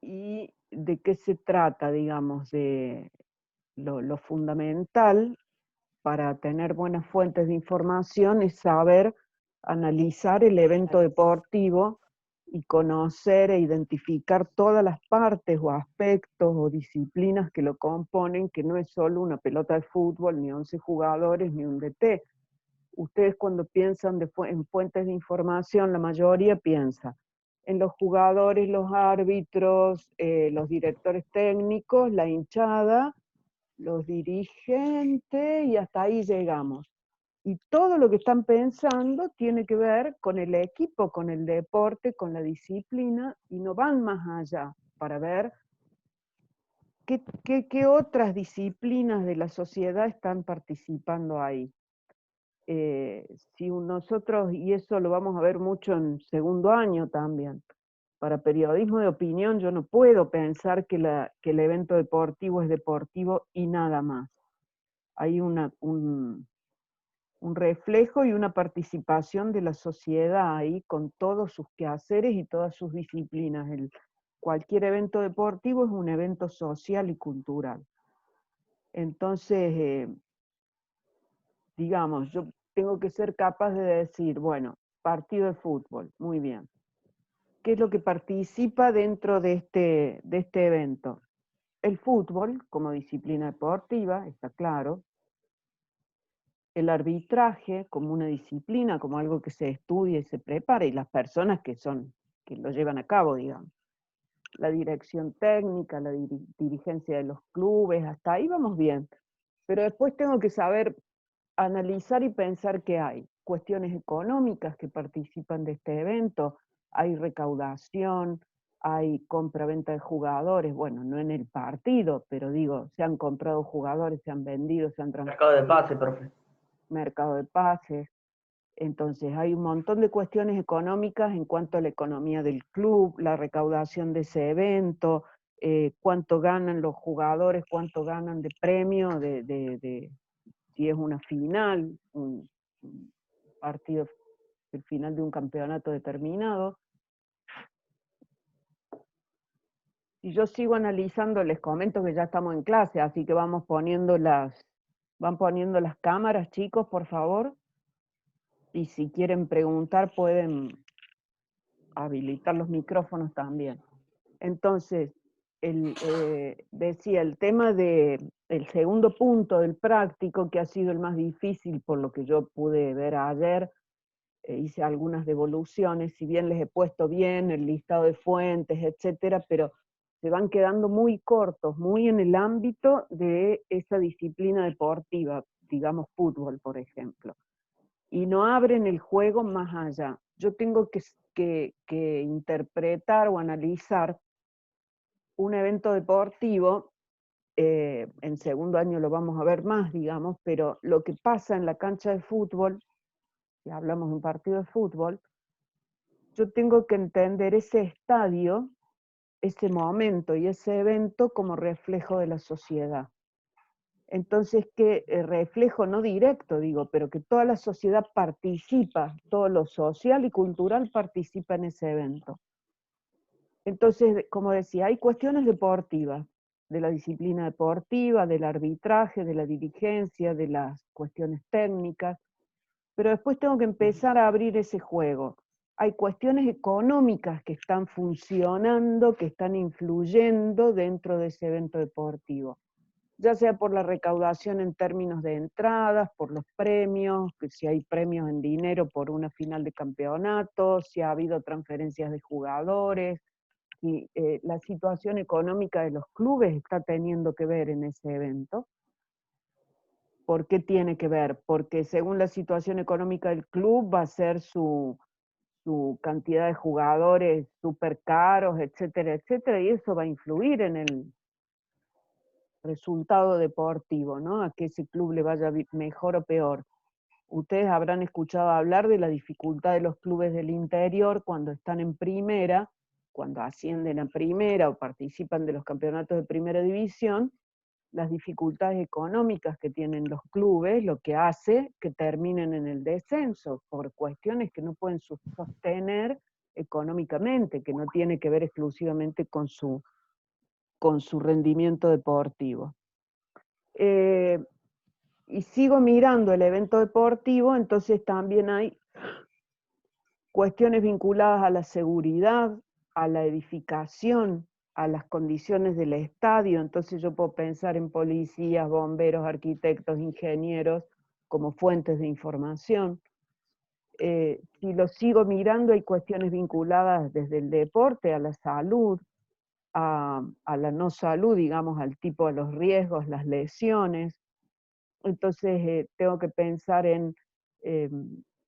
y de qué se trata, digamos, de lo fundamental para tener buenas fuentes de información es saber analizar el evento deportivo y conocer e identificar todas las partes o aspectos o disciplinas que lo componen, que no es solo una pelota de fútbol, ni 11 jugadores, ni un DT. Ustedes cuando piensan en fuentes de información, la mayoría piensa en los jugadores, los árbitros, los directores técnicos, la hinchada, los dirigentes, y hasta ahí llegamos. Y todo lo que están pensando tiene que ver con el equipo, con el deporte, con la disciplina, y no van más allá para ver qué otras disciplinas de la sociedad están participando ahí. Si nosotros, y eso lo vamos a ver mucho en segundo año también, para periodismo de opinión yo no puedo pensar que el evento deportivo es deportivo y nada más. Hay un reflejo y una participación de la sociedad ahí con todos sus quehaceres y todas sus disciplinas. Cualquier evento deportivo es un evento social y cultural. Entonces, digamos, yo tengo que ser capaz de decir, bueno, partido de fútbol, muy bien. ¿Qué es lo que participa dentro de este evento? El fútbol como disciplina deportiva, está claro. El arbitraje como una disciplina, como algo que se estudia y se prepara, y las personas que lo llevan a cabo, digamos. La dirección técnica, la dirigencia de los clubes, hasta ahí vamos bien. Pero después tengo que saber analizar y pensar qué hay. Cuestiones económicas que participan de este evento, hay recaudación, hay compra-venta de jugadores, bueno, no en el partido, pero digo, se han comprado jugadores, se han vendido, se han Mercado de transferido, pase, profe. mercado de pases. Entonces hay un montón de cuestiones económicas en cuanto a la economía del club, la recaudación de ese evento, cuánto ganan los jugadores, cuánto ganan de premio, si es una final, un partido, el final de un campeonato determinado. Y yo sigo analizando, les comento que ya estamos en clase, así que van poniendo las cámaras, chicos, por favor. Y si quieren preguntar, pueden habilitar los micrófonos también. Entonces, decía, el tema el segundo punto del práctico, que ha sido el más difícil por lo que yo pude ver ayer, hice algunas devoluciones, si bien les he puesto bien el listado de fuentes, etcétera, pero se van quedando muy cortos, muy en el ámbito de esa disciplina deportiva, digamos fútbol, por ejemplo, y no abren el juego más allá. Yo tengo que interpretar o analizar un evento deportivo, en segundo año lo vamos a ver más, digamos, pero lo que pasa en la cancha de fútbol, si hablamos de un partido de fútbol, yo tengo que entender ese estadio, ese momento y ese evento como reflejo de la sociedad. Entonces, que reflejo no directo, digo, pero que toda la sociedad participa, todo lo social y cultural participa en ese evento. Entonces, como decía, hay cuestiones deportivas, de la disciplina deportiva, del arbitraje, de la dirigencia, de las cuestiones técnicas, pero después tengo que empezar a abrir ese juego. Hay cuestiones económicas que están funcionando, que están influyendo dentro de ese evento deportivo, ya sea por la recaudación en términos de entradas, por los premios, que si hay premios en dinero por una final de campeonato, si ha habido transferencias de jugadores, si la situación económica de los clubes está teniendo que ver en ese evento. ¿Por qué tiene que ver? Porque según la situación económica del club va a ser su cantidad de jugadores súper caros, etcétera, etcétera, y eso va a influir en el resultado deportivo, ¿no? A que ese club le vaya mejor o peor. Ustedes habrán escuchado hablar de la dificultad de los clubes del interior cuando están en primera, cuando ascienden a primera o participan de los campeonatos de primera división, las dificultades económicas que tienen los clubes, lo que hace que terminen en el descenso, por cuestiones que no pueden sostener económicamente, que no tiene que ver exclusivamente con su con su rendimiento deportivo. Y sigo mirando el evento deportivo, entonces también hay cuestiones vinculadas a la seguridad, a la edificación, a las condiciones del estadio. Entonces yo puedo pensar en policías, bomberos, arquitectos, ingenieros como fuentes de información. Si lo sigo mirando, hay cuestiones vinculadas desde el deporte a la salud, a la no salud, digamos, al tipo de los riesgos, las lesiones. Entonces tengo que pensar en eh,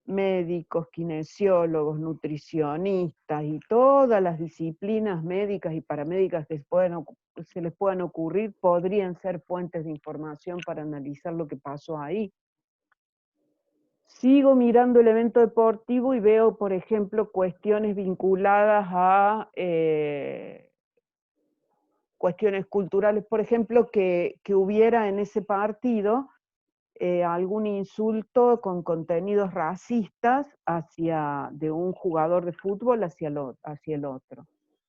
médicos, kinesiólogos, nutricionistas y todas las disciplinas médicas y paramédicas que se les puedan ocurrir, podrían ser fuentes de información para analizar lo que pasó ahí. Sigo mirando el evento deportivo y veo, por ejemplo, cuestiones vinculadas a cuestiones culturales, por ejemplo, que hubiera en ese partido algún insulto con contenidos racistas de un jugador de fútbol hacia el otro.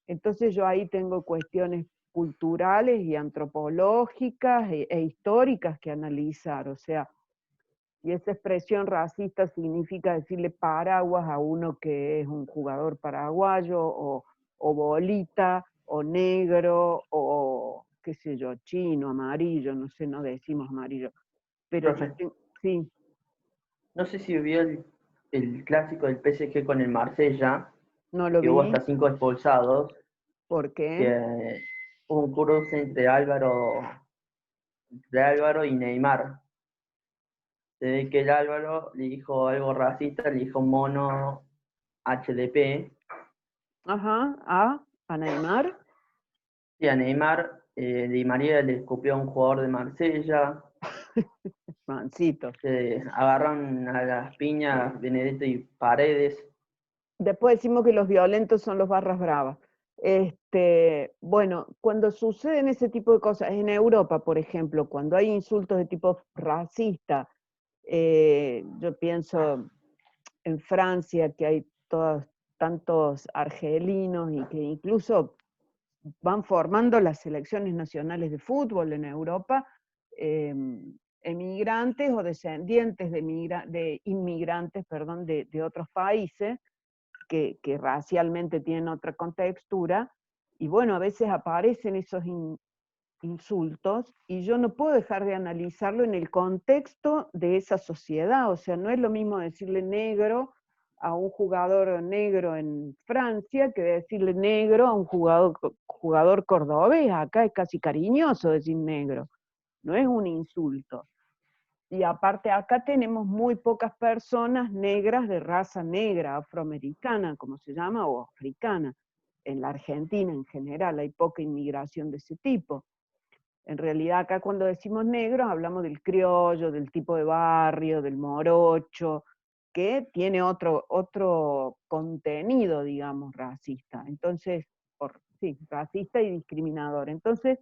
Entonces yo ahí tengo cuestiones culturales y antropológicas e históricas que analizar, o sea, y esa expresión racista significa decirle paraguas a uno que es un jugador paraguayo, o bolita, o negro, o qué sé yo, chino, amarillo, no sé, no decimos amarillo. Pero Profe, sí, no sé si vio el clásico del PSG con el Marsella, no lo que hubo vi, hasta 5 expulsados, porque, que hubo un cruce entre Álvaro y Neymar. Se ve que el Álvaro le dijo algo racista, le dijo mono HDP, ajá, a Neymar, y a Neymar, Di María le escupió a un jugador de Marsella, mancito. se agarran a las piñas Benedetto y Paredes. Después decimos que los violentos son los barras bravas. Bueno, cuando suceden ese tipo de cosas, en Europa, por ejemplo, cuando hay insultos de tipo racista, yo pienso en Francia, que hay tantos argelinos y que incluso van formando las selecciones nacionales de fútbol en Europa, eh, emigrantes o descendientes de inmigrantes, perdón, de otros países que racialmente tienen otra contextura, y bueno, a veces aparecen esos insultos y yo no puedo dejar de analizarlo en el contexto de esa sociedad. O sea, no es lo mismo decirle negro a un jugador negro en Francia que decirle negro a un jugador cordobés. Acá es casi cariñoso decir negro, no es un insulto. Y aparte acá tenemos muy pocas personas negras de raza negra, afroamericana, como se llama, o africana. En la Argentina en general hay poca inmigración de ese tipo. En realidad acá cuando decimos negros hablamos del criollo, del tipo de barrio, del morocho, que tiene otro contenido, digamos, racista. Entonces, sí, racista y discriminador. Entonces,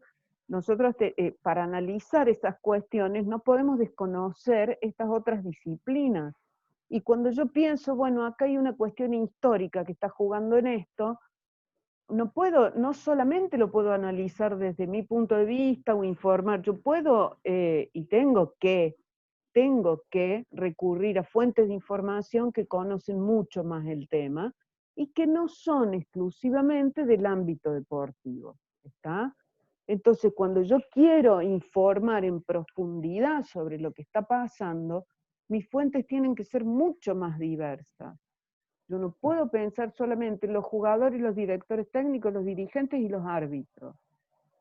nosotros para analizar esas cuestiones no podemos desconocer estas otras disciplinas. Y cuando yo pienso, bueno, acá hay una cuestión histórica que está jugando en esto, no solamente lo puedo analizar desde mi punto de vista o informar, yo puedo y tengo que recurrir a fuentes de información que conocen mucho más el tema y que no son exclusivamente del ámbito deportivo, ¿está? Entonces, cuando yo quiero informar en profundidad sobre lo que está pasando, mis fuentes tienen que ser mucho más diversas. Yo no puedo pensar solamente en los jugadores, los directores técnicos, los dirigentes y los árbitros.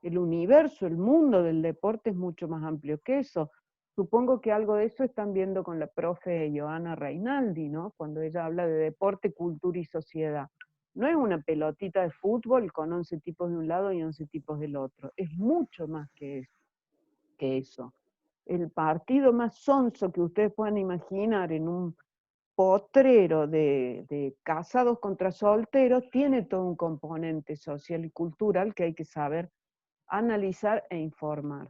El universo, el mundo del deporte es mucho más amplio que eso. Supongo que algo de eso están viendo con la profe Joana Reinaldi, ¿no? Cuando ella habla de deporte, cultura y sociedad. No es una pelotita de fútbol con 11 tipos de un lado y 11 tipos del otro. Es mucho más que eso. El partido más sonso que ustedes puedan imaginar en un potrero de casados contra solteros tiene todo un componente social y cultural que hay que saber analizar e informar.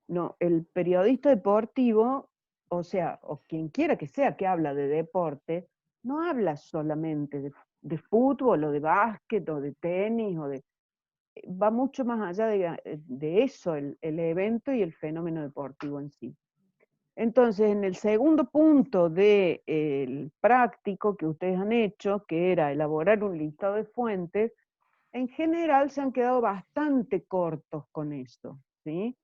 No, el periodista deportivo, o sea, o quien quiera que sea que habla de deporte, no habla solamente de fútbol o de básquet o de tenis va mucho más allá de eso, el evento y el fenómeno deportivo en sí. Entonces, en el segundo punto del práctico que ustedes han hecho, que era elaborar un listado de fuentes, en general se han quedado bastante cortos con eso, ¿sí?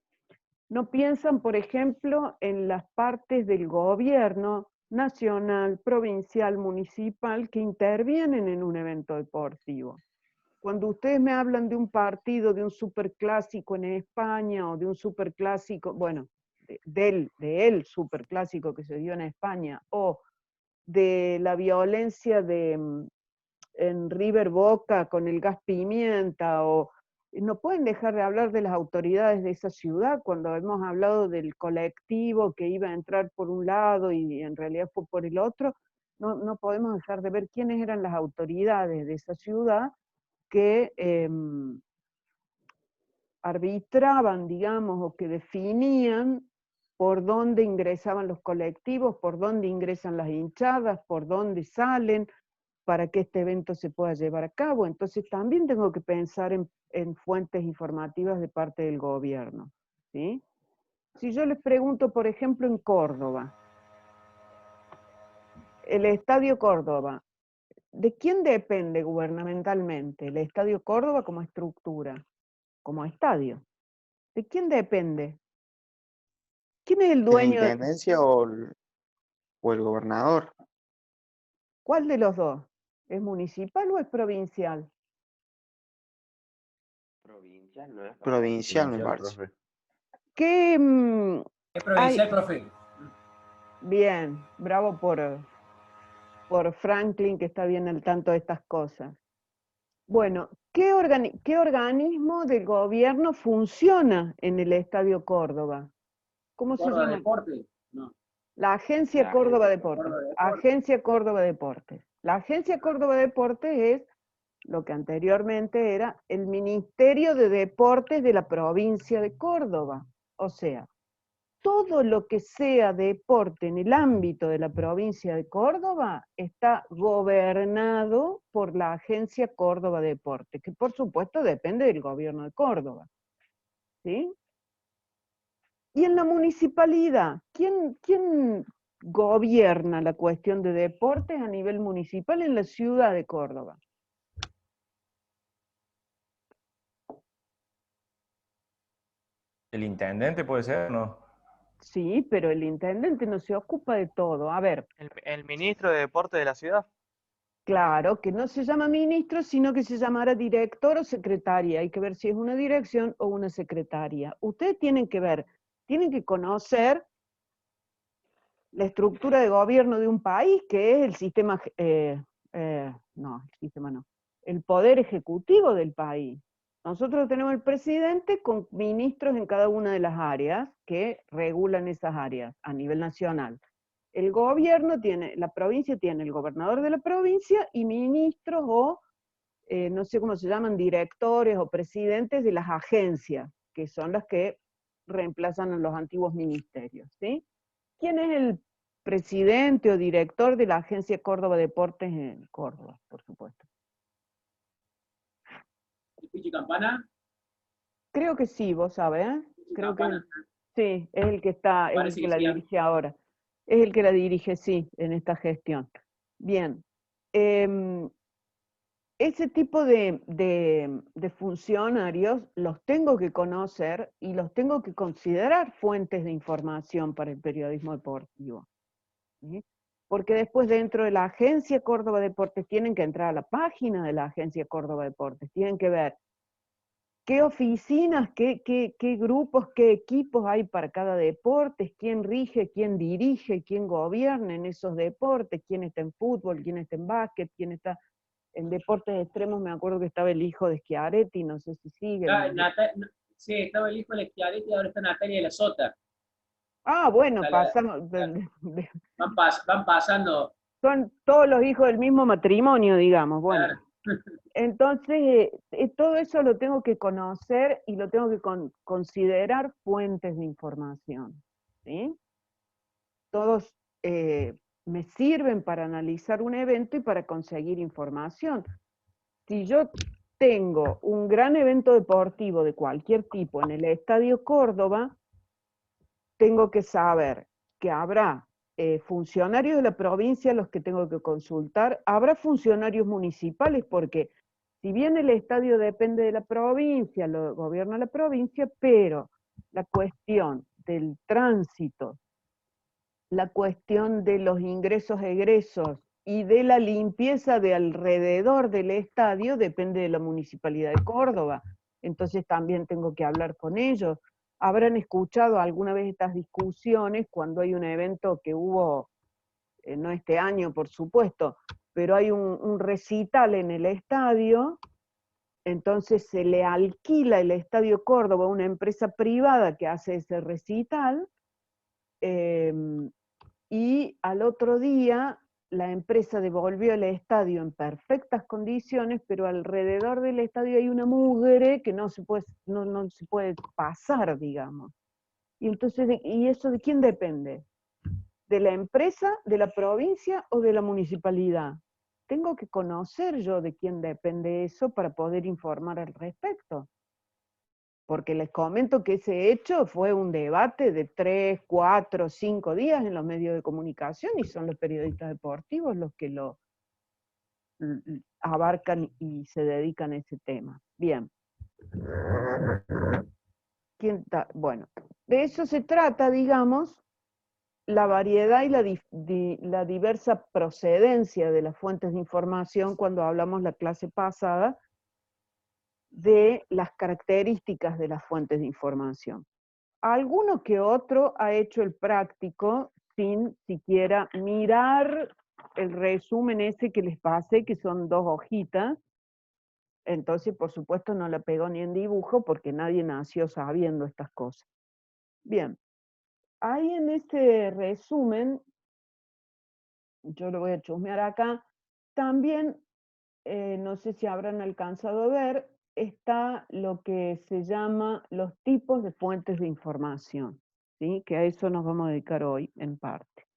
No piensan, por ejemplo, en las partes del gobierno nacional, provincial, municipal, que intervienen en un evento deportivo. Cuando ustedes me hablan de un partido, de un superclásico en España, o de un superclásico, bueno, del superclásico que se dio en España, o de la violencia en River Boca con el gas pimienta, o no pueden dejar de hablar de las autoridades de esa ciudad cuando hemos hablado del colectivo que iba a entrar por un lado y en realidad fue por el otro. No podemos dejar de ver quiénes eran las autoridades de esa ciudad que arbitraban, digamos, o que definían por dónde ingresaban los colectivos, por dónde ingresan las hinchadas, por dónde salen, para que este evento se pueda llevar a cabo. Entonces también tengo que pensar en fuentes informativas de parte del gobierno, ¿sí? Si yo les pregunto, por ejemplo, en Córdoba, el Estadio Córdoba, ¿de quién depende gubernamentalmente el Estadio Córdoba como estructura, como estadio? ¿De quién depende? ¿Quién es el ¿De la dueño? intendencia o el gobernador? ¿Cuál de los dos? ¿Es municipal o es provincial? Provincial, ¿no es? Provincial, me Provincial, parece. profe. ¿Qué Es provincial, profe. bien, bravo por Franklin, que está bien al tanto de estas cosas. Bueno, ¿qué organismo del gobierno funciona en el Estadio Córdoba? ¿Cómo se Córdoba llama? Deporte. No. La Agencia La Córdoba Agencia Deportes. Córdoba Deportes. Agencia Córdoba Deportes. La Agencia Córdoba Deportes es lo que anteriormente era el Ministerio de Deportes de la provincia de Córdoba. O sea, todo lo que sea deporte en el ámbito de la provincia de Córdoba está gobernado por la Agencia Córdoba Deportes, que por supuesto depende del gobierno de Córdoba. ¿Sí? Y en la municipalidad, ¿quién gobierna la cuestión de deportes a nivel municipal en la ciudad de Córdoba? ¿El intendente puede ser? No. Sí, pero el intendente no se ocupa de todo. A ver, El ministro de Deporte de la ciudad. claro, que no se llama ministro, sino que se llamará director o secretaria. Hay que ver si es una dirección o una secretaria. Ustedes tienen que ver, tienen que conocer la estructura de gobierno de un país, que es el sistema, no, el sistema no, el poder ejecutivo del país. Nosotros tenemos el presidente con ministros en cada una de las áreas que regulan esas áreas a nivel nacional. El gobierno tiene, la provincia tiene el gobernador de la provincia y ministros o, no sé cómo se llaman, directores o presidentes de las agencias, que son las que reemplazan a los antiguos ministerios, ¿sí? ¿Quién es el presidente o director de la Agencia Córdoba Deportes en Córdoba, por supuesto? Pichi Campana. Creo que sí, vos sabés, ¿eh? Creo que Campana. sí, es el que está, es el Parece que que la sí. dirige ahora. Es el que la dirige, sí, en esta gestión. Bien. Ese tipo de funcionarios los tengo que conocer y los tengo que considerar fuentes de información para el periodismo deportivo, ¿sí? Porque después dentro de la Agencia Córdoba Deportes tienen que entrar a la página de la Agencia Córdoba Deportes, tienen que ver qué oficinas, qué grupos, qué equipos hay para cada deporte, quién rige, quién dirige, quién gobierna en esos deportes, quién está en fútbol, quién está en básquet, quién está en deportes extremos. Me acuerdo que estaba el hijo de Schiaretti, no sé si sigue. Sí, estaba el hijo de Schiaretti y ahora está Natalia de la Sota. Ah, bueno, Está pasamos, van pasando. son todos los hijos del mismo matrimonio, digamos, bueno. Claro. Entonces, todo eso lo tengo que conocer y lo tengo que considerar fuentes de información, ¿sí? Todos me sirven para analizar un evento y para conseguir información. Si yo tengo un gran evento deportivo de cualquier tipo en el Estadio Córdoba, tengo que saber que habrá funcionarios de la provincia a los que tengo que consultar, habrá funcionarios municipales, porque si bien el estadio depende de la provincia, lo gobierna la provincia, pero la cuestión del tránsito, la cuestión de los ingresos, egresos y de la limpieza de alrededor del estadio depende de la Municipalidad de Córdoba. Entonces también tengo que hablar con ellos. Habrán escuchado alguna vez estas discusiones cuando hay un evento que hubo, no este año por supuesto, pero hay un recital en el estadio, entonces se le alquila el Estadio Córdoba a una empresa privada que hace ese recital, y al otro día la empresa devolvió el estadio en perfectas condiciones, pero alrededor del estadio hay una mugre que no se puede pasar, digamos. Y entonces, ¿y eso de quién depende? ¿De la empresa, de la provincia o de la municipalidad? Tengo que conocer yo de quién depende eso para poder informar al respecto. Porque les comento que ese hecho fue un debate de 3, 4, 5 días en los medios de comunicación y son los periodistas deportivos los que lo abarcan y se dedican a ese tema. Bien. Bueno, de eso se trata, digamos, la variedad y la diversa procedencia de las fuentes de información cuando hablamos la clase pasada de las características de las fuentes de información. Alguno que otro ha hecho el práctico sin siquiera mirar el resumen ese que les pasé, que son 2 hojitas. Entonces, por supuesto, no la pegó ni en dibujo porque nadie nació sabiendo estas cosas. Bien, ahí en ese resumen, yo lo voy a chusmear acá, también, no sé si habrán alcanzado a ver, está lo que se llama los tipos de fuentes de información, ¿sí? Que a eso nos vamos a dedicar hoy en parte.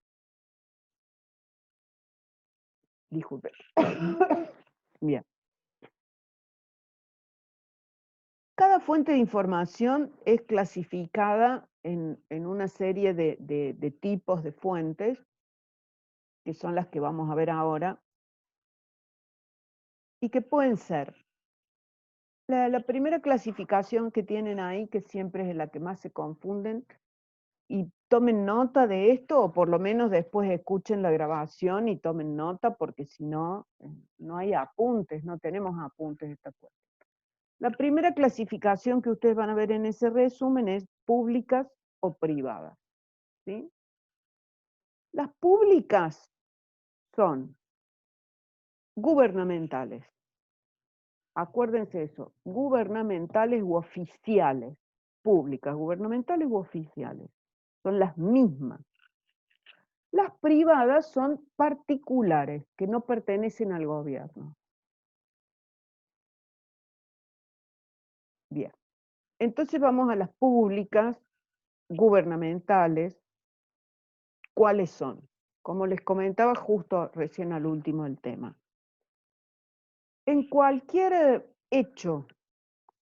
Disculpe. Bien. Cada fuente de información es clasificada en una serie de tipos de fuentes, que son las que vamos a ver ahora, y que pueden ser. La primera clasificación que tienen ahí, que siempre es la que más se confunden, y tomen nota de esto, o por lo menos después escuchen la grabación y tomen nota, porque si no, no hay apuntes, no tenemos apuntes de esta cuestión. La primera clasificación que ustedes van a ver en ese resumen es públicas o privadas, ¿sí? Las públicas son gubernamentales. Acuérdense eso, gubernamentales u oficiales. Públicas, gubernamentales u oficiales. Son las mismas. Las privadas son particulares, que no pertenecen al gobierno. Bien. Entonces vamos a las públicas, gubernamentales. ¿Cuáles son? Como les comentaba justo recién al último del tema. En cualquier hecho,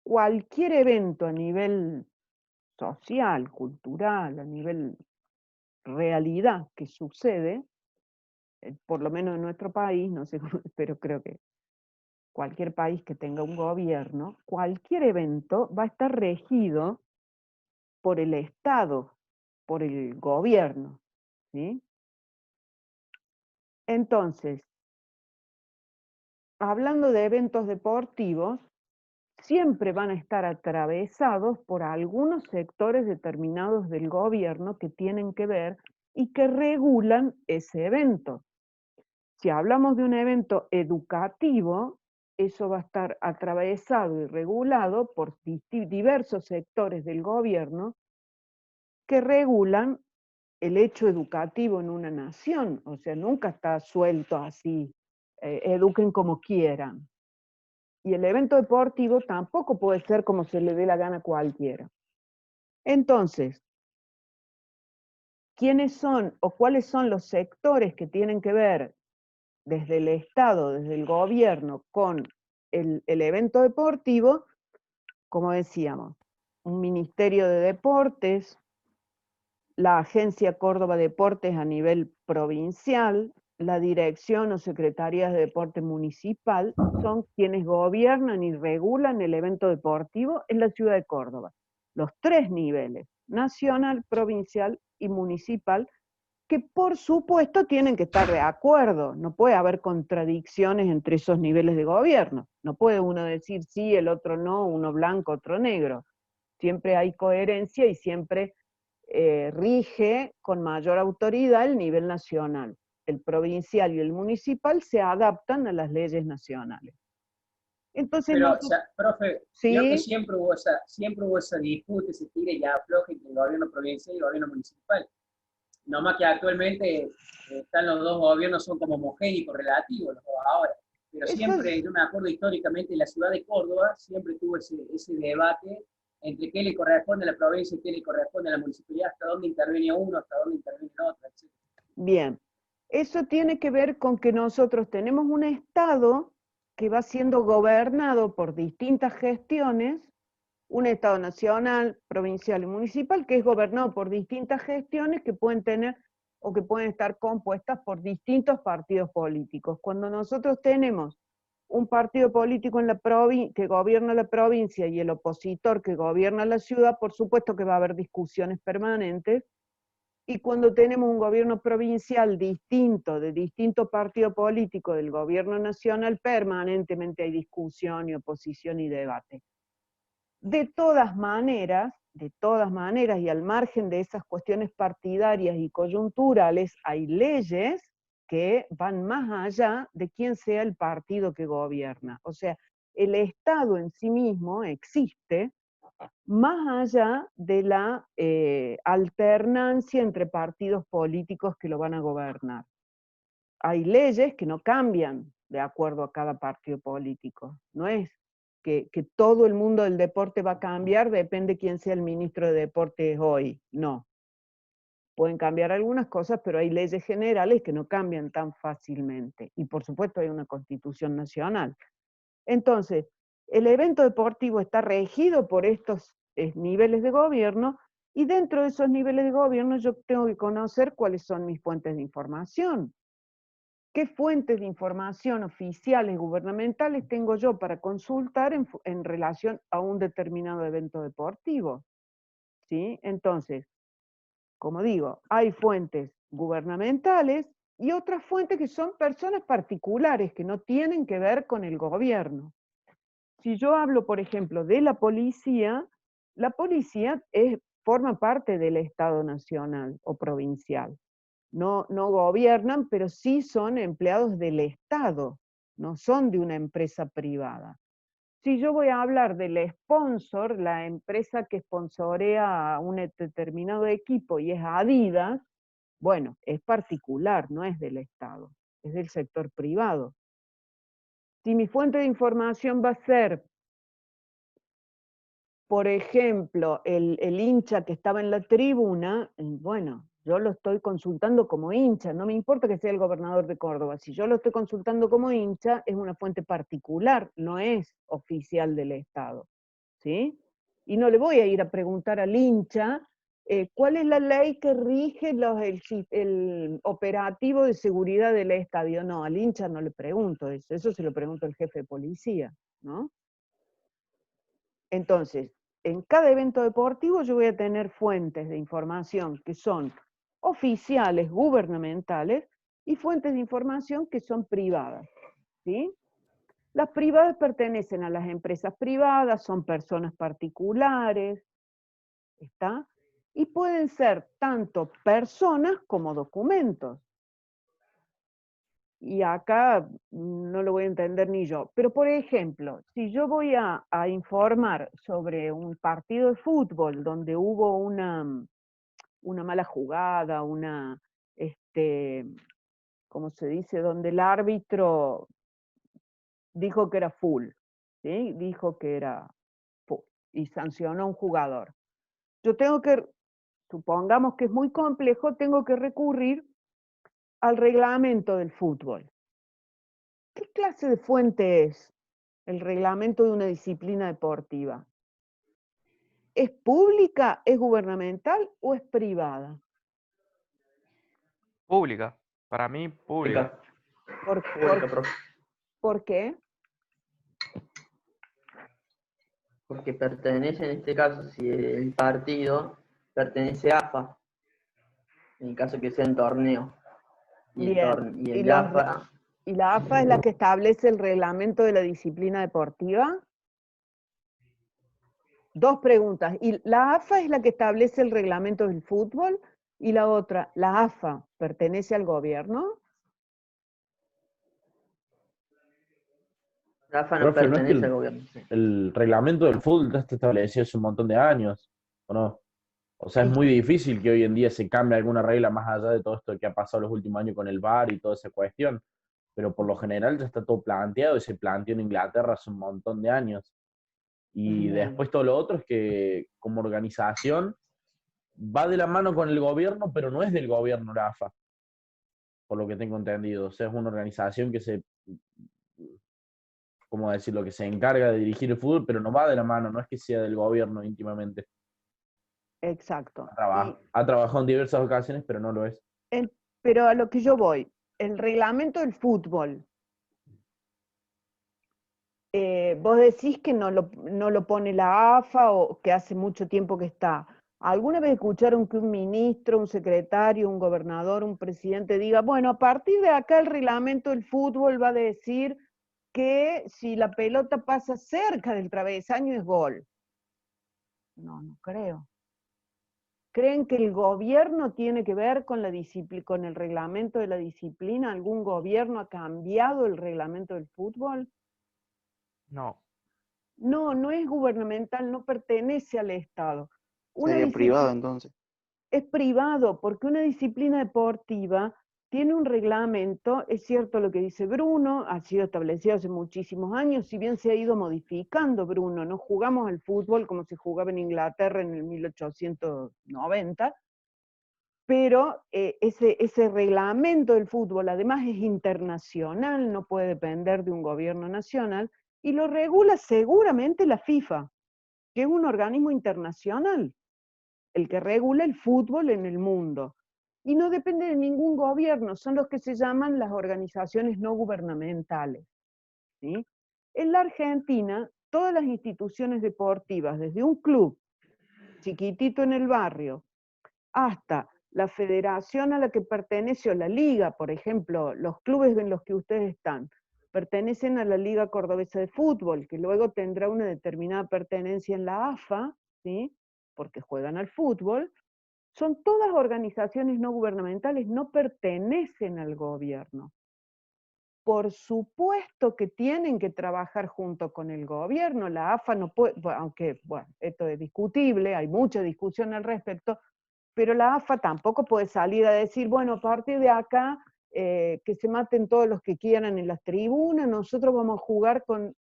cualquier evento a nivel social, cultural, a nivel realidad que sucede, por lo menos en nuestro país, no sé, pero creo que cualquier país que tenga un gobierno, cualquier evento va a estar regido por el Estado, por el gobierno, ¿sí? Entonces, hablando de eventos deportivos, siempre van a estar atravesados por algunos sectores determinados del gobierno que tienen que ver y que regulan ese evento. Si hablamos de un evento educativo, eso va a estar atravesado y regulado por diversos sectores del gobierno que regulan el hecho educativo en una nación. O sea, nunca está suelto así, eduquen como quieran. Y el evento deportivo tampoco puede ser como se le dé la gana a cualquiera. Entonces, ¿quiénes son o cuáles son los sectores que tienen que ver desde el Estado, desde el gobierno, con el evento deportivo, como decíamos, un Ministerio de Deportes, la Agencia Córdoba Deportes a nivel provincial, la Dirección o Secretarías de Deporte Municipal, son quienes gobiernan y regulan el evento deportivo en la ciudad de Córdoba. Los 3 niveles, nacional, provincial y municipal, que por supuesto tienen que estar de acuerdo, no puede haber contradicciones entre esos niveles de gobierno, no puede uno decir sí, el otro no, uno blanco, otro negro. Siempre hay coherencia y siempre rige con mayor autoridad el nivel nacional. El provincial y el municipal se adaptan a las leyes nacionales. Entonces, Pero, o sea, profe, creo que ¿sí? siempre hubo esa disputa, ese tire y afloje entre el gobierno provincial y el gobierno municipal. No más que actualmente están los dos gobiernos, son como homogéneos, relativos los dos ahora. Pero siempre, yo me acuerdo históricamente, la ciudad de Córdoba siempre tuvo ese debate entre qué le corresponde a la provincia y qué le corresponde a la municipalidad, hasta dónde interviene uno, hasta dónde interviene el otro, etc. Bien, eso tiene que ver con que nosotros tenemos un Estado que va siendo gobernado por distintas gestiones, un Estado nacional, provincial y municipal, que es gobernado por distintas gestiones que pueden tener o que pueden estar compuestas por distintos partidos políticos. Cuando nosotros tenemos un partido político en la que gobierna la provincia y el opositor que gobierna la ciudad, por supuesto que va a haber discusiones permanentes, y cuando tenemos un gobierno provincial distinto, de distinto partido político del gobierno nacional, permanentemente hay discusión y oposición y debate. De todas maneras, y al margen de esas cuestiones partidarias y coyunturales, hay leyes que van más allá de quién sea el partido que gobierna. O sea, el Estado en sí mismo existe más allá de la alternancia entre partidos políticos que lo van a gobernar. Hay leyes que no cambian de acuerdo a cada partido político. No es que todo el mundo del deporte va a cambiar, depende quién sea el ministro de Deportes hoy. No. Pueden cambiar algunas cosas, pero hay leyes generales que no cambian tan fácilmente. Y por supuesto hay una constitución nacional. Entonces, el evento deportivo está regido por estos niveles de gobierno, y dentro de esos niveles de gobierno yo tengo que conocer cuáles son mis fuentes de información. ¿Qué fuentes de información oficiales gubernamentales tengo yo para consultar en relación a un determinado evento deportivo? ¿Sí? Entonces, como digo, hay fuentes gubernamentales y otras fuentes que son personas particulares que no tienen que ver con el gobierno. Si yo hablo, por ejemplo, de la policía forma parte del Estado nacional o provincial. No gobiernan, pero sí son empleados del Estado, no son de una empresa privada. Si yo voy a hablar del sponsor, la empresa que sponsorea a un determinado equipo y es Adidas, bueno, es particular, no es del Estado, es del sector privado. Si mi fuente de información va a ser, por ejemplo, el hincha que estaba en la tribuna, bueno, yo lo estoy consultando como hincha, no me importa que sea el gobernador de Córdoba, si yo lo estoy consultando como hincha, es una fuente particular, no es oficial del Estado, ¿sí? Y no le voy a ir a preguntar al hincha cuál es la ley que rige el operativo de seguridad del estadio. No, al hincha no le pregunto eso se lo pregunto al jefe de policía, ¿no? Entonces, en cada evento deportivo yo voy a tener fuentes de información que son oficiales, gubernamentales, y fuentes de información que son privadas, ¿sí? Las privadas pertenecen a las empresas privadas, son personas particulares, ¿está? Y pueden ser tanto personas como documentos. Y acá no lo voy a entender ni yo. Pero, por ejemplo, si yo voy a informar sobre un partido de fútbol donde hubo una mala jugada, ¿cómo se dice? Donde el árbitro dijo que era full, ¿sí? Dijo que era full y sancionó a un jugador. Yo tengo que, supongamos que es muy complejo, tengo que recurrir al reglamento del fútbol. ¿Qué clase de fuente es el reglamento de una disciplina deportiva? ¿Es pública, es gubernamental o es privada? Pública. Para mí, pública. Pública, profe. ¿Por qué? Porque pertenece, en este caso, si el partido pertenece a AFA, en el caso que sea en torneo. Y Bien. el de AFA, ¿Y la AFA es la que establece el reglamento de la disciplina deportiva? Dos preguntas. ¿Y la AFA es la que establece el reglamento del fútbol? Y la otra, ¿la AFA pertenece al gobierno? la AFA no Profe, ¿no es que pertenece al gobierno. Sí. el reglamento del fútbol ya está establecido hace un montón de años, ¿o no? O sea, es Sí. muy difícil que hoy en día se cambie alguna regla más allá de todo esto que ha pasado los últimos años con el VAR y toda esa cuestión. Pero por lo general ya está todo planteado y se planteó en Inglaterra hace un montón de años. Y Bien. después todo lo otro es que como organización va de la mano con el gobierno, pero no es del gobierno la AFA, por lo que tengo entendido. O sea, es una organización que se, ¿cómo decirlo?, que se encarga de dirigir el fútbol, pero no va de la mano, no es que sea del gobierno íntimamente. Exacto. Ha trabajado en diversas ocasiones, pero no lo es. Pero a lo que yo voy, el reglamento del fútbol, vos decís que no lo pone la AFA o que hace mucho tiempo que está. ¿Alguna vez escucharon que un ministro, un secretario, un gobernador, un presidente diga, bueno, a partir de acá el reglamento del fútbol va a decir que si la pelota pasa cerca del travesaño es gol? No, no creo. ¿Creen que el gobierno tiene que ver con con el reglamento de la disciplina? ¿Algún gobierno ha cambiado el reglamento del fútbol? No. No, no es gubernamental, no pertenece al Estado. Sería privado entonces. Es privado, porque una disciplina deportiva tiene un reglamento, es cierto lo que dice Bruno, ha sido establecido hace muchísimos años, si bien se ha ido modificando, Bruno, no jugamos al fútbol como se jugaba en Inglaterra en el 1890, pero ese reglamento del fútbol además es internacional, no puede depender de un gobierno nacional, y lo regula seguramente la FIFA, que es un organismo internacional, el que regula el fútbol en el mundo. Y no depende de ningún gobierno, son los que se llaman las organizaciones no gubernamentales, ¿sí? En la Argentina, todas las instituciones deportivas, desde un club chiquitito en el barrio, hasta la federación a la que pertenece o la liga, por ejemplo, los clubes en los que ustedes están, pertenecen a la Liga Cordobesa de Fútbol, que luego tendrá una determinada pertenencia en la AFA, ¿sí? Porque juegan al fútbol, son todas organizaciones no gubernamentales, no pertenecen al gobierno. Por supuesto que tienen que trabajar junto con el gobierno, la AFA no puede, aunque, bueno, esto es discutible, hay mucha discusión al respecto, pero la AFA tampoco puede salir a decir, bueno, a partir de acá, que se maten todos los que quieran en las tribunas, nosotros vamos a jugar con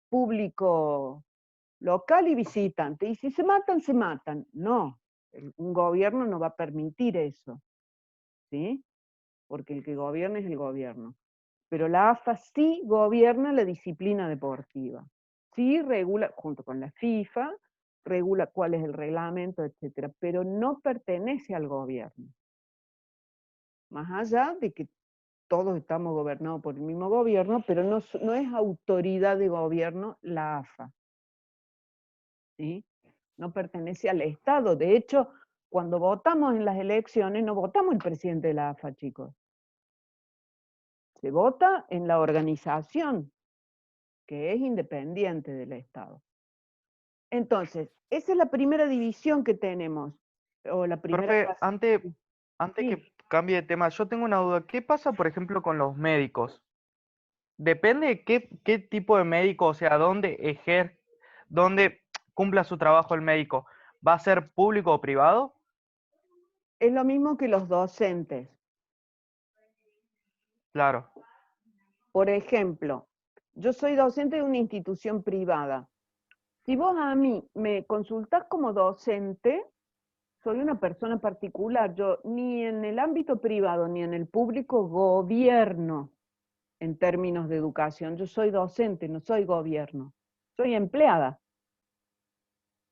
público local y visitante, y si se matan, se matan. No, un gobierno no va a permitir eso, ¿sí? Porque el que gobierna es el gobierno. Pero la AFA sí gobierna la disciplina deportiva, sí regula, junto con la FIFA, regula cuál es el reglamento, etcétera, pero no pertenece al gobierno. Más allá de que todos estamos gobernados por el mismo gobierno, pero no es autoridad de gobierno la AFA, ¿sí? No pertenece al Estado. De hecho, cuando votamos en las elecciones, no votamos el presidente de la AFA, chicos. Se vota en la organización, que es independiente del Estado. Entonces, esa es la primera división que tenemos. O la primera. Profe, antes Sí. que cambie de tema, yo tengo una duda. ¿Qué pasa, por ejemplo, con los médicos? Depende de qué tipo de médico, o sea, dónde cumpla su trabajo el médico. ¿Va a ser público o privado? Es lo mismo que los docentes. Claro. Por ejemplo, yo soy docente de una institución privada. Si vos a mí me consultás como docente, soy una persona particular. Yo ni en el ámbito privado ni en el público gobierno. en términos de educación. Yo soy docente, no soy gobierno, soy empleada.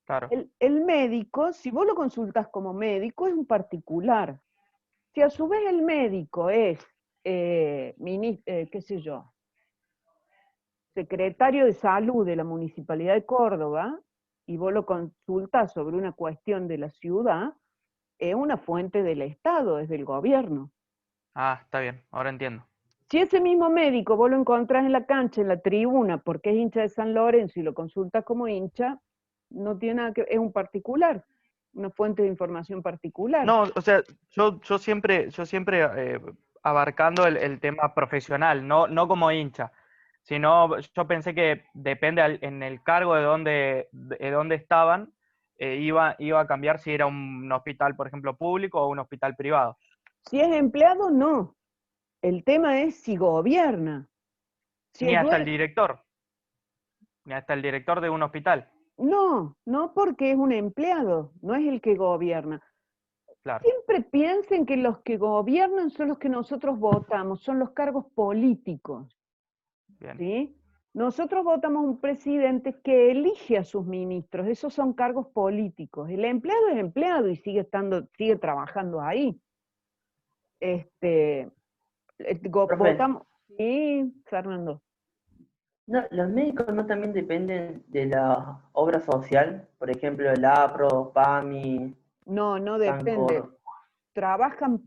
Claro. El médico, si vos lo consultas como médico, es un particular. Si a su vez el médico es, qué sé yo, secretario de salud de la Municipalidad de Córdoba, y vos lo consultas sobre una cuestión de la ciudad, es una fuente del Estado, es del gobierno. Ah, está bien, ahora entiendo. Si ese mismo médico vos lo encontrás en la cancha, en la tribuna, porque es hincha de San Lorenzo y lo consultas como hincha, no tiene nada que, es un particular, una fuente de información particular. No, o sea, yo siempre abarcando el tema profesional, no como hincha, sino yo pensé que depende en el cargo de dónde estaban, iba a cambiar si era un hospital, por ejemplo, público o un hospital privado. Si es empleado, no. El tema es si gobierna. Si Ni es hasta el dueño, director, ni hasta el director de un hospital, no porque es un empleado, no es el que gobierna. claro. Siempre piensen que los que gobiernan son los que nosotros votamos, son los cargos políticos, Bien. ¿sí? Nosotros votamos un presidente que elige a sus ministros, esos son cargos políticos. El empleado es empleado y sigue trabajando ahí. Profe, Votamos, sí, Fernando. no, los médicos no también dependen de la obra social, por ejemplo, el APRO, PAMI, No depende. SANCOR. Trabajan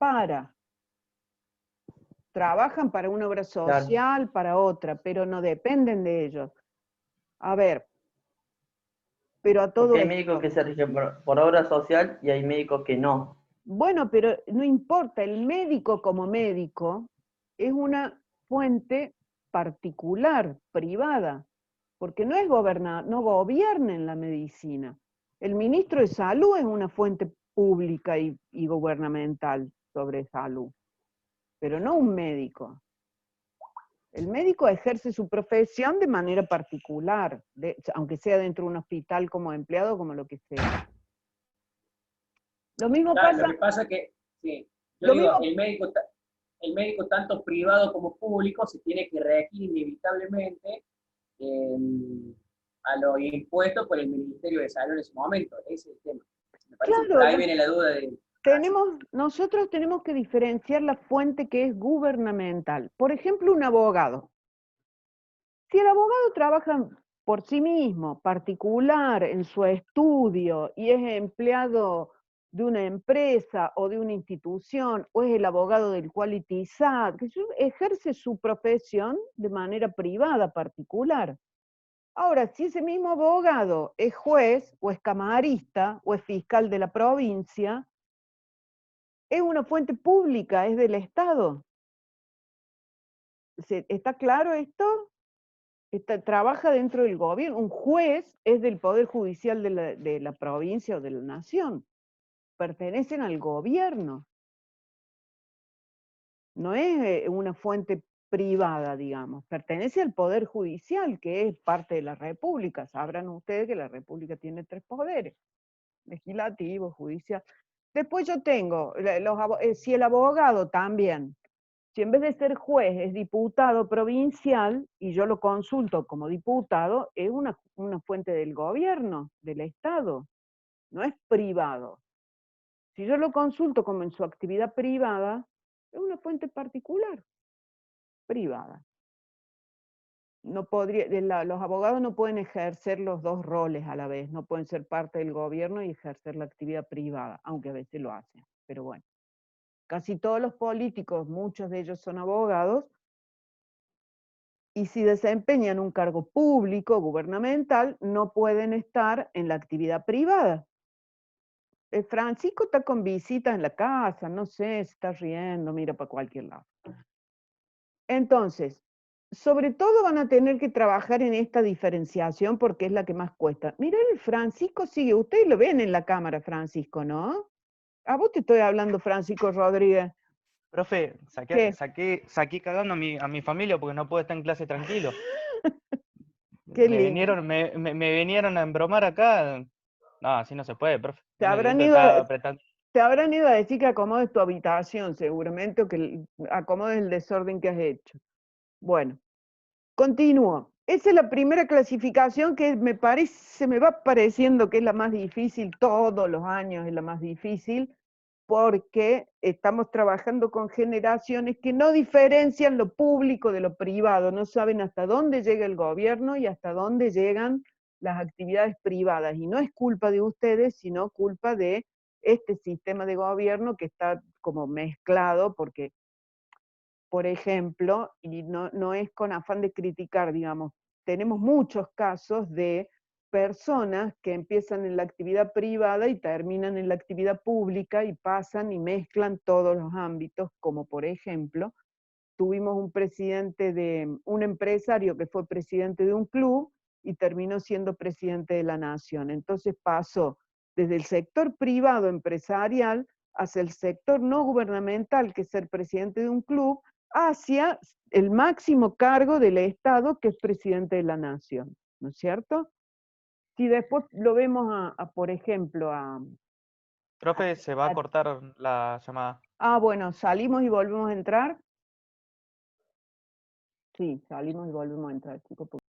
una obra Claro, social, para otra, pero no dependen de ellos. A ver, pero a todo porque hay médicos esto, que se rigen por obra social y hay médicos que no. bueno, pero no importa, el médico como médico es una fuente particular, privada, porque no gobierna en la medicina. El ministro de Salud es una fuente pública y gubernamental sobre salud, pero no un médico. El médico ejerce su profesión de manera particular, aunque sea dentro de un hospital como empleado, como lo que sea. Lo mismo Claro, pasa, lo que pasa es que, sí, yo lo digo, mismo, el médico tanto privado como público se tiene que regir inevitablemente eh, a los impuestos por el Ministerio de Salud en ese momento. Ese es el tema. Me parece que por claro, ahí viene la duda de... nosotros tenemos que diferenciar la fuente que es gubernamental. Por ejemplo, un abogado. Si el abogado trabaja por sí mismo, particular, en su estudio, y es empleado de una empresa o de una institución, o es el abogado del Quality SAT, que ejerce su profesión de manera privada, particular. Ahora, si ese mismo abogado es juez, o es camarista, o es fiscal de la provincia, es una fuente pública, es del Estado. ¿Está claro esto? Trabaja dentro del gobierno. Un juez es del Poder Judicial de la provincia o de la nación. Pertenecen al gobierno. No es una fuente privada, digamos. Pertenece al Poder Judicial, que es parte de la República. Sabrán ustedes que la República tiene 3 poderes: legislativo, judicial. Después yo tengo, si el abogado también, si en vez de ser juez es diputado provincial, y yo lo consulto como diputado, es una fuente del gobierno, del Estado, no es privado. Si yo lo consulto como en su actividad privada, es una fuente particular, privada. Los abogados no pueden ejercer los dos roles a la vez, no pueden ser parte del gobierno y ejercer la actividad privada, aunque a veces lo hacen, pero bueno. Casi todos los políticos, muchos de ellos son abogados, y si desempeñan un cargo público, gubernamental, no pueden estar en la actividad privada. Francisco está con visitas en la casa, no sé, se está riendo, mira para cualquier lado. Entonces, sobre todo van a tener que trabajar en esta diferenciación porque es la que más cuesta. Miren, el Francisco sigue, ustedes lo ven en la cámara, Francisco, ¿no? A vos te estoy hablando, Francisco Rodríguez. Profe, ¿Qué? saqué cagando a mi familia porque no puedo estar en clase tranquilo. Qué lindo. Me vinieron a embromar acá. No, así no se puede, profe. Te Yo habrán ido estaba a, apretando. te habrán ido a decir que acomodes tu habitación, seguramente, o que acomodes el desorden que has hecho. Bueno, continúo. Esa es la primera clasificación que me va pareciendo que es la más difícil, todos los años es la más difícil, porque estamos trabajando con generaciones que no diferencian lo público de lo privado, no saben hasta dónde llega el gobierno y hasta dónde llegan las actividades privadas. Y no es culpa de ustedes, sino culpa de este sistema de gobierno que está como mezclado, porque, por ejemplo, y no es con afán de criticar, digamos, tenemos muchos casos de personas que empiezan en la actividad privada y terminan en la actividad pública y pasan y mezclan todos los ámbitos, como por ejemplo, tuvimos un empresario que fue presidente de un club y terminó siendo presidente de la nación. Entonces pasó desde el sector privado empresarial hacia el sector no gubernamental, que es ser presidente de un club, hacia el máximo cargo del Estado, que es presidente de la nación, ¿no es cierto? Si después lo vemos por ejemplo, Profe, se va a cortar la llamada. bueno, salimos y volvemos a entrar. Sí, salimos y volvemos a entrar, chicos.